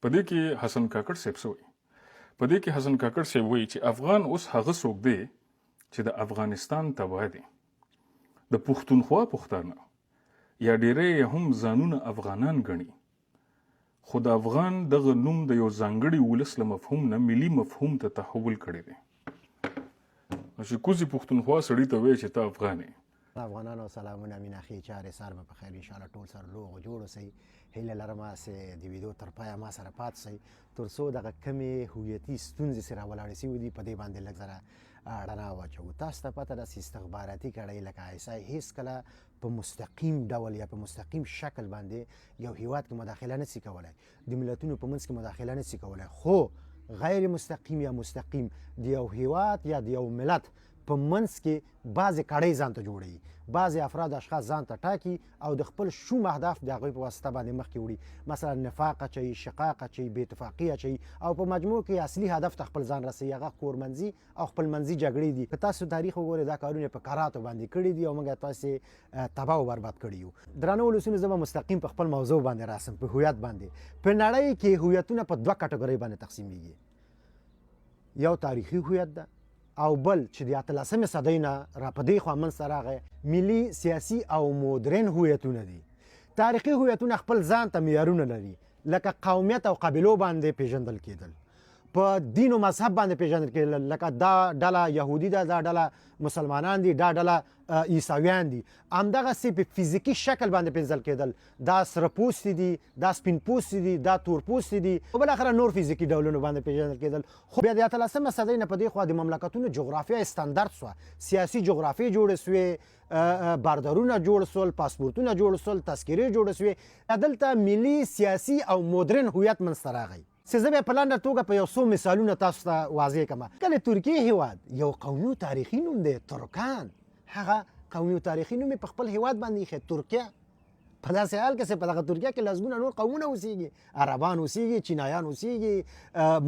په دې کې حسن کاکړ صاحب څه وایي؟ په دې کې حسن کاکړ صاحب وایي چې افغان اوس هغه څوک دی چې د افغانستان تبع دی. د پښتونخوا پښتانه یا ډیری هم ځانونه افغانان ګڼي، خو د افغان دغه نوم د یو ځانګړي ولس له مفهوم نه ملي مفهوم ته تحول کړی دی. نو چې کوزي پښتونخوا سړي ته وایي چې ته افغان یې. افغانانو سلامونه مینه خې چارې سار به په خیر ان شاء الله ټول سره لوغ جوړ اوسئ. هیله لرم چې د ویډیو تر پایه ما سره پاتې شئ تر څو دغه کمې هویتي ستونزې چې راولاړې شوي دي په دې باندې لږ ذره رڼا واچوو. تاسو ته پته ده چې استخباراتي کړۍ لکه ISI هېڅکله په مستقیم ډول یا په مستقیم شکل باندې یو هیواد کې مداخله نشي کولی، د ملتونو په منځ کې مداخله نشي کولی، خو غیر مستقیم یا مستقیم د یو هیواد یا د یو ملت په منځ کې بعضې کړۍ ځان ته جوړوي، بعضې افراد اشخاص ځان ته ټاکي او د خپل شوم اهداف د هغوی په واسطه باندې مخکې وړي. مثلا نفاق اچوي، شقاق اچوي، بې اتفاقي اچوي او په مجموع کې اصلي هدف ته خپل ځان رسوي، هغه کورمنځي او خپلمنځي جګړې دي. که تاسو تاریخ وګورئ دا کارونه په کراتو باندې کړي دي او موږ تاسې تباه او برباد کړي یو. درنو ولسونو، زه به مستقیم په خپل موضوع باندې راسم، په هویت باندې. په نړۍ کې هویتونه په دوه کټګورۍ باندې تقسیمیږي، یو تاریخي هویت ده او بل چې د 18مې صدۍ نه را په دې خوا منځته راغی ملي، سیاسي او مدرن هویتونه دي. تاریخي هویتونه خپل ځان ته معیارونه لري، لکه قومیت او قبیلو باندې پیژندل کېدل، په دین او مذهب باندې پیژندل کېدل، لکه دا ډله یهودي ده، دا ډله مسلمانان دي، دا ډله عیسویان دي. همدغسې په فزیکي شکل باندې پیژندل کېدل، دا سره پوستي دي، دا سپین پوستي دي، دا تور پوستي دي او بالاخره نور فزیکي ډولونو باندې پیژندل کېدل. خو بیا د 18مې صدۍ نه په دې خوا د مملکتونو جغرافیه استاندارد سوه، سیاسي جغرافیې جوړې سوې، باردارونه جوړ سول، پاسپورتونه جوړ سول، تذکرې جوړې سوې. دلته ملي، سیاسي او مدرن هویت منځته راغی. چې زه بیا په لنډه توګه په یو څو مثالونه تاسو ته واضح کړم. کله ترکیې هیواد یو قومي او تاریخي نوم دی، ترکان، هغه قومي او تاریخي نوم یې په خپل هیواد باندې ایښی ترکیه. په داسې حال کې چې په دغه ترکیه کې لسګونه نور قومونه اوسېږي، عربان اوسېږي، چینایان اوسېږي،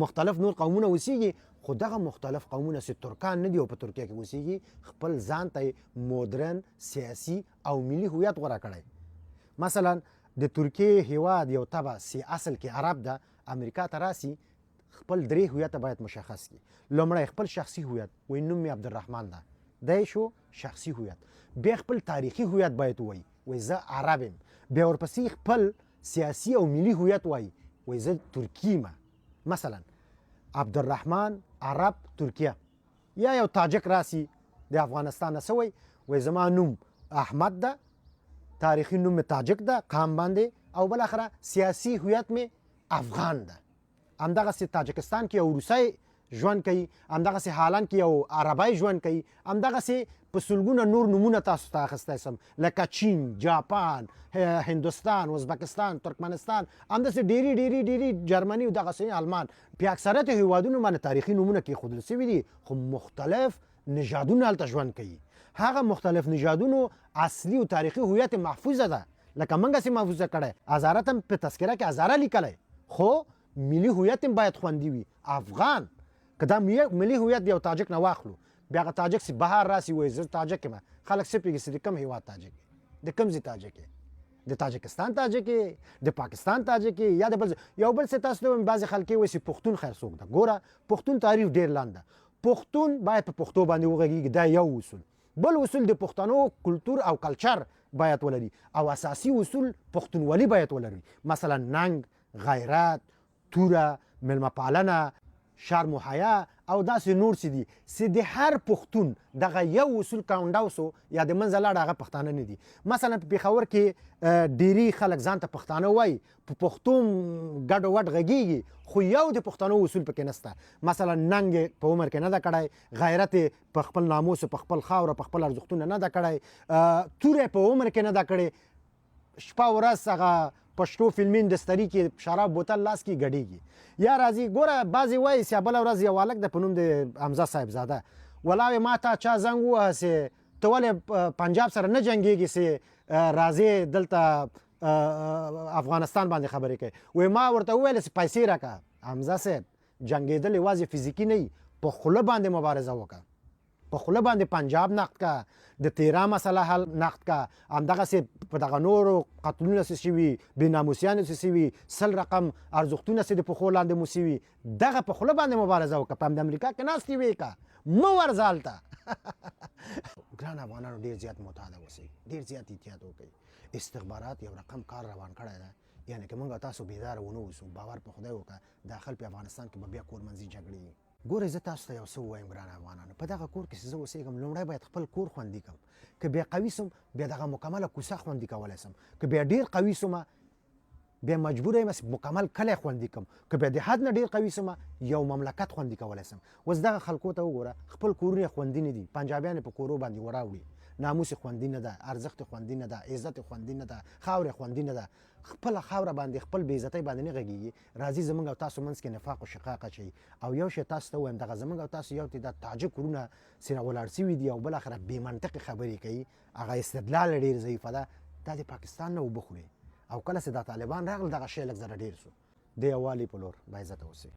مختلف نور قومونه اوسېږي، خو دغه مختلف قومونه چې ترکان نه دي او په ترکیه کې اوسېږي خپل ځان ته مدرن، سیاسي او ملي هویت غوره کړی. مثلا د ترکیې هیواد یو تبع چې اصل کې عرب ده، امریکا ته راسي خپل درې هویته باید مشخص کړي. لومړی خپل شخصي هویت، وایي نوم مې عبدالرحمن ده، دی شو شخصي هویت. بیا خپل تاریخي هویت باید وایي، وایي زه عرب یم. بیا ورپسې خپل سیاسي او ملي هویت وایي، وایي زه ترکی یم. مثلا عبدالرحمن عرب ترکیه. یا یو تاجک راسي د افغانستان نه، څه وایي؟ وایي زما نوم احمد ده، تاریخي نوم مې تاجک ده قام باندې، او بالاخره سیاسي هویت مې افغان ده. همدغسې تاجکستان کې یو روسی ژوند کوي، همدغسې هالند کې یو عربی ژوند کوي، همدغسې په سلګونه نور نومونه تاسو ته اخیستی سم، لکه چین، جاپان، هندوستان، ازبکستان، ترکمنستان، همداسې ډېرې ډېرې ډېرې جرمني او دغسې آلمان. په اکثریت هیوادونو باندې تاریخي نومونه کېښودل سوي دي، خو مختلف نژادونه هلته ژوند کوي. هغه مختلف نژادونو اصلي او تاریخي هویت محفوظه ده، لکه موږ هسې محفوظه کړی، هزاره ته په تذکره کې هزاره لیکلی، خو ملي هویت هم باید خوندي وي، افغان. که دا ملي هویت یو تاجک نه واخلو، بیا هغه تاجک چې بهر راسي وایي زه تاجک یم، خلک څه پوهېږي چې د کوم هیواد تاجک یې، د کوم ځای تاجک یې، د تاجکستان تاجک یې، د پاکستان تاجک یې، یا د بل یو بل څه تاسو ته وایم بعضې خلک وایي چې پښتون خیر څوک ده. ګوره پښتون تعریف ډېر لاند ده. پښتون باید په پښتو باندې وغږېږي، دا یو اصول. بل اصول د پښتنو کلتور او کلچر باید ولري، او اساسي اصول پښتونولي باید ولري. مثلا ننګ، غیرت، توره، میلمه پالنه، شرم و حیا او داسې نور څه دي چې د هر پښتون دغه یو اصول کاونډاو سو یا د منځه لاړ هغه پښتانه نه دي. مثلا په پېښور کې ډېری خلک ځان ته پښتانه وایي، په پښتو ګډ وډ غږېږي، خو یو د پښتنو اصول پکې نشته. مثلا ننګ په عمر کې نه ده کړی، غیرت په خپل ناموس، په خپل خاوره، په خپل ارزښتونه نه ده کړی، توره په عمر کې نه ده کړې، شپه ورځ هغه پښتو فلمین د ستري کې شراب بوتل لاس کې ګډېږي. یا راځي ګوره بعضې وایي چې بله ورځ یو هلک د په نوم د حمزه صاحبزاده، ولاوې ما ته چا زنګ ووهه چې ته ولې پنجاب سره نه جنګېږي چې راځې دلته افغانستان باندې خبرې کوي. وایي ما ورته وویل چې پیسې راکړه. حمزه صاحب جنګېدل یوازې فزیکي نه وي، په خوله باندې مبارزه وکړه، په خوله باندې پنجاب نقد کا، د تیرا مسله حل نقد کا، همدغسې په دغه نورو قتلونه څه شوي، بېناموسیانو څه شوي، 100 رقم ارزښتونه څه د پښو لاندې مو شوي، دغه په خوله باندې مبارزه وکړه. په د امریکا کې ناستې وې که مه ورځه هلته. ګران افغانانو ډېر زیات متحده اوسئ، ډېر زیات احتیاط وکړئ. استخبارات یو رقم کار روان کړی دی، یعنې که موږ تاسو بیداره ونه اوسو، باور په خدای وکړه داخل په افغانستان کې به بیا کورمنځي جګړې وي. ګورئ زه تاسو ته یو څه ووایم ګران افغانانو، په دغه کور کې چې زه اوسېږم لومړی باید خپل کور خوندي کړم. که بیا قوي سم بیا دغه مکمله کوڅه خوندي کولی سم. که بیا ډېر قوي سم بیا مجبور یم مکمل کلی خوندي کړم. که بیا د حد نه ډېر قوي سم یو مملکت خوندي کولی سم. اوس دغه خلکو ته وګوره، خپل کورونه خوندي نه دي، پنجابیان په کورو باندې وراوړي، ناموس خوندي نه ده، ارزښت خوندي نه ده، عزت خوندي نه ده، خاوره خوندي نه ده. خپل خاوره باندې خپل بې عزتۍ باندې نه غږیږي، راځي زمونږ او تاسو منځ کې نفاق او شقاق اچوي. او یو شی تاسو ته ووایم، دغه زمونږ او تاسو یو تعداد تاجک وروڼه سره ولاړ سوي دي او بالاخره بې منطقې خبرې کوي، هغه استدلال ډېر ضعیفه ده. دا د پاکستان نه اوبه خوري، او کله چې دا طالبان راغله دغه شی لږ ذره ډېر سو. د یووالي په لور با عزته اوسئ.